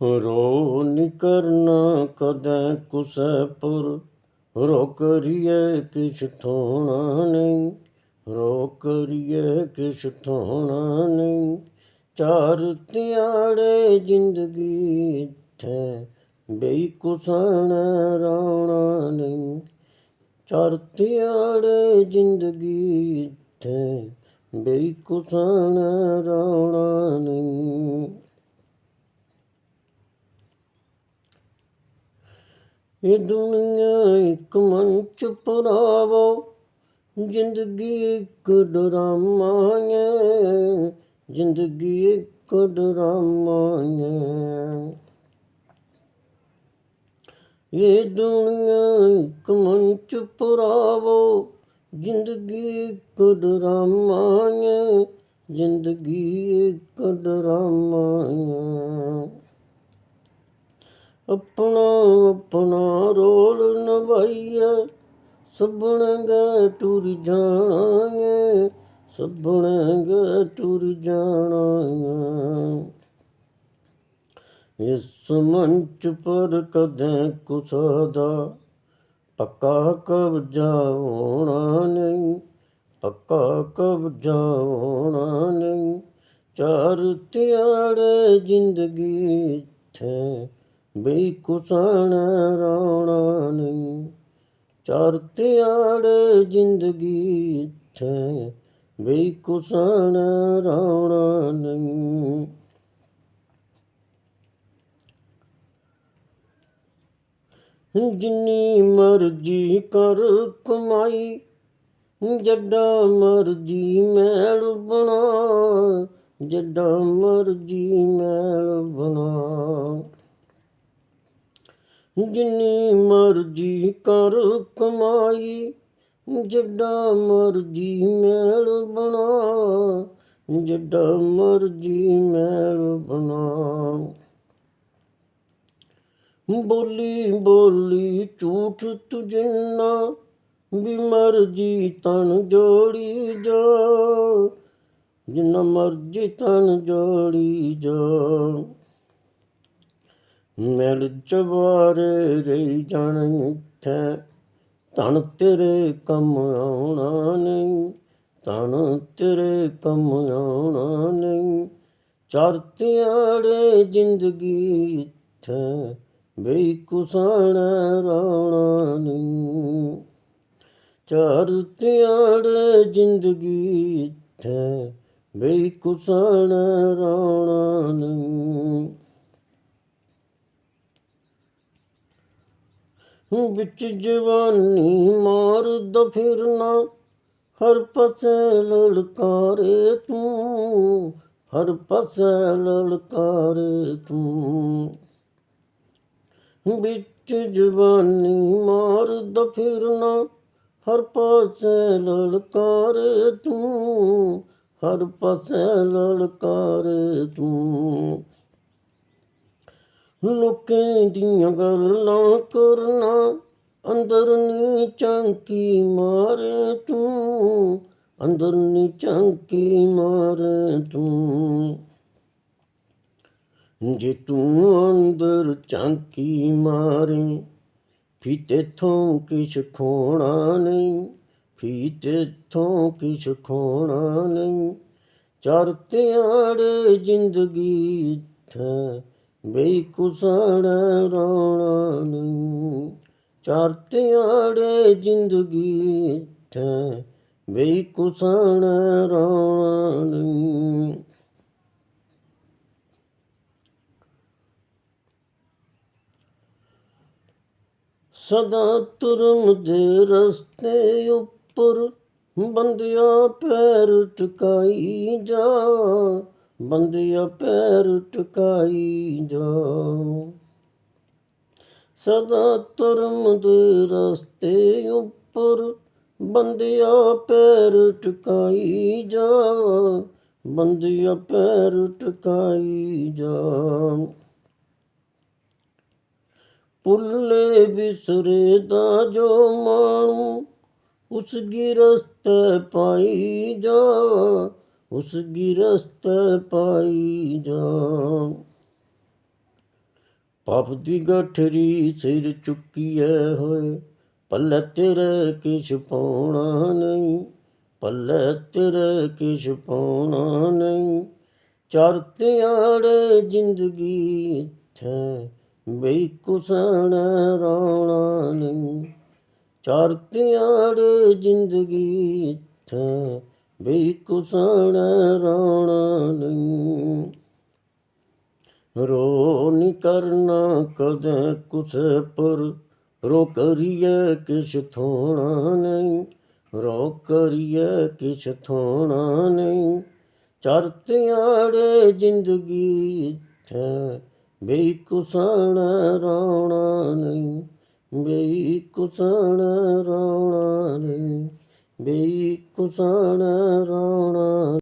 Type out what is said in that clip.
ਰੋ ਨੀ ਕਰਨਾ ਕਦੈ ਕੁਸੈ ਪੁਰ, ਰੋ ਕਰੀਏ ਕਿਛ ਥੋਣਾ ਨਹੀਂ, ਰੋ ਕਰੀਏ ਕਿਛ ਥੋਣਾ ਨਹੀਂ। ਚਾਰ ਤਿਆੜੇ ਜ਼ਿੰਦਗੀ ਇੱਥੇ, ਬਈ ਕੁਸਣ ਰੌਣਾ ਨਹੀਂ। ਚਾਰ ਤਿਆੜੇ ਜ਼ਿੰਦਗੀ ਇੱਥੇ, ਬਈ ਕੁਸਣ ਰੌਣਾ ਨਹੀਂ। ਇਹ ਦੁਨੀਆ ਇੱਕ ਮੰਚ ਭਰਾਵੋ, ਜ਼ਿੰਦਗੀ ਇੱਕ ਡਰਾਮਾ ਏ, ਜ਼ਿੰਦਗੀ ਇੱਕ ਡਰਾਮਾ ਏ। ਇਹ ਦੁਨੀਆ ਇੱਕ ਮੰਚ ਭਰਾਵੋ, ਜ਼ਿੰਦਗੀ ਇੱਕ ਡਰਾਮਾ ਏ, ਜ਼ਿੰਦਗੀ ਇੱਕ ਡਰਾਮਾ ਏ। ਆਪਣਾ ਆਪਣਾ ਰੋਲ ਨਿਭਾਈਏ, ਸਭਨੇ ਗਏ ਟੁਰ ਜਾਣਾ ਏ, ਸਭਨੇ ਗਏ ਟੁਰ ਜਾਣਾ ਏ। ਇਸ ਮੰਚ ਪਰ ਕਦੇ ਕੁਸਾ ਦਾ ਪੱਕਾ ਕਬਜ਼ਾ ਹੋਣਾ ਨਹੀਂ, ਪੱਕਾ ਕਬਜ਼ਾ ਹੋਣਾ ਨਹੀਂ। ਚਾਰ ਤਿਆੜੇ ਜ਼ਿੰਦਗੀ ਇੱਥੇ, ਬਈ ਕੁਸਣ ਰੌਣਾ ਨਹੀਂ। ਚਾਰ ਤਿਆੜੇ ਜ਼ਿੰਦਗੀ ਇੱਥੇ, ਬਈ ਕੁਸਣ ਰੌਣਾ ਨਹੀਂ। ਜਿੰਨੀ ਮਰਜ਼ੀ ਕਰ ਕਮਾਈ, ਜੱਡਾ ਮਰਜ਼ੀ ਮਹਿਲ ਬਣਾ, ਜੱਡਾ ਮਰਜ਼ੀ ਮਹਿਲ ਬਣਾ। ਜਿੰਨੀ ਮਰਜ਼ੀ ਕਰ ਕਮਾਈ, ਜੱਡਾ ਮਰਜ਼ੀ ਮਹਿਲ ਬਣਾ, ਜੱਡਾ ਮਰਜ਼ੀ ਮਹਿਲ ਬਣਾ। ਬੋਲੀ ਬੋਲੀ ਝੂਠ ਤੁਝਨਾ, ਵੀ ਮਰਜ਼ੀ ਤਨ ਜੋੜੀ ਜਾ, ਜਿੰਨਾ ਮਰਜ਼ੀ ਤਨ ਜੋੜੀ ਜਾ। ਮਿਲ ਚਬਾਰੇ ਰਹੀ ਜਾਣ ਇੱਥੇ, ਧਨ ਤੇਰੇ ਕੰਮ ਆਉਣਾ ਨਹੀਂ, ਧਨ ਤੇਰੇ ਕੰਮ ਆਉਣਾ ਨਹੀਂ। ਚਾਰ ਤਿਆੜੇ ਜ਼ਿੰਦਗੀ ਇੱਥੇ, ਬਈ ਕੁਸਣ ਰੌਣਾ ਨਹੀਂ। ਚਾਰ ਤਿਆੜੇ ਜ਼ਿੰਦਗੀ ਇੱਥੇ, ਬਈ ਕੁਸਣ ਰੌਣਾ ਨਹੀਂ। ਵਿੱਚ ਜਵਾਨੀ ਮਾਰਦਾ ਫਿਰਨਾ, ਹਰ ਪਾਸੇ ਲਲਕਾਰੇ ਤੂੰ, ਹਰ ਪਾਸੇ ਲਲਕਾਰੇ ਤੂੰ। ਵਿੱਚ ਜਵਾਨੀ ਮਾਰਦਾ ਫਿਰਨਾ, ਹਰ ਪਾਸੇ ਲਲਕਾਰੇ ਤੂੰ, ਹਰ ਪਾਸੇ ਲਲਕਾਰੇ ਤੂੰ। ਲੋਕਾਂ ਦੀਆਂ ਗੱਲਾਂ ਕਰਨਾ, ਅੰਦਰ ਨੀ ਝਾਂਕੀ ਮਾਰੇ ਤੂੰ, ਅੰਦਰ ਨੀ ਝਾਂਕੀ ਮਾਰੇ ਤੂੰ। ਜੇ ਤੂੰ ਅੰਦਰ ਝਾਂਕੀ ਮਾਰੇ, ਫਿਰ ਤੇਥੋਂ ਕਿਛ ਖੋਣਾ ਨਹੀਂ, ਫਿਰ ਤੇਥੋਂ ਕਿਛ ਖੋਣਾ ਨਹੀਂ। ਚਾਰ ਤਿਆੜੇ ਜ਼ਿੰਦਗੀ ਇੱਥੇ, ਬਈ ਕੁਸਣ ਰੌਣਾ ਨਹੀਂ। ਚਾਰ ਤਿਆੜੇ ਜ਼ਿੰਦਗੀ ਇੱਥੇ, ਬਈ ਕੁਸਣ ਰੌਣਾ ਨਹੀਂ। ਸਦਾ ਤੁਰਮ ਦੇ ਰਸਤੇ ਉੱਪਰ, ਬੰਦਿਆ ਪੈਰ ਟਿਕਾਈ ਜਾ, ਬੰਦਿਆ ਪੈਰ ਟਿਕਾਈ ਜਾ। ਸਦਾ ਤੁਰਮ ਦੇ ਰਸਤੇ ਉੱਪਰ, ਬੰਦਿਆ ਪੈਰ ਟਿਕਾਈ ਜਾ, ਬੰਦਿਆ ਪੈਰ ਟਿਕਾਈ ਜਾ। ਭੁੱਲੇ ਬਿਸਰੇ ਦਾ ਜੋ ਮਾਣੂ, ਉਸ ਗਿਰਸਤ ਪਾਈ ਜਾ, ਉਸ ਗਿਰਸਤ ਪਾਈ ਜਾ। ਪਾਪ ਦੀ ਗਠਰੀ ਸਿਰ ਚੁੱਕੀਐ ਹੋਏ, ਪੱਲੇ ਤੇਰੇ ਕਿਛ ਪਾਉਣਾ ਨਹੀਂ, ਪੱਲੇ ਤੇਰੇ ਕਿਛ ਪਾਉਣਾ ਨਹੀਂ। ਚਾਰ ਧਿਆੜੇ ਜ਼ਿੰਦਗੀ ਇੱਥੇ, ਬਈ ਕੁਸਣ ਰੌਣਾ ਨਹੀਂ। ਚਾਰ ਧਿਆੜੇ ਜ਼ਿੰਦਗੀ ਇੱਥੇ, ਬਈ ਕੁਸਣ ਰੌਣਾ ਨਹੀਂ। ਰੋ ਨੀ ਕਰਨਾ ਕਦੇ ਕੁਸੇ ਪਰ, ਰੋ ਕਰੀਏ ਕਿਛ ਥੋਣਾ ਨਹੀਂ, ਰੋ ਕਰੀਏ ਕਿਛ ਥੋਣਾ ਨਹੀਂ। ਚਾਰ ਧਿਆੜੇ ਜ਼ਿੰਦਗੀ ਇੱਥੇ, ਬਈ ਕੁਸਣ ਰੌਣਾ ਨਹੀਂ, ਬਈ ਕੁਸਣ ਰੌਣਾ ਨਹੀਂ, ਬਈ ਕੁਸਣ ਰੌਣਾ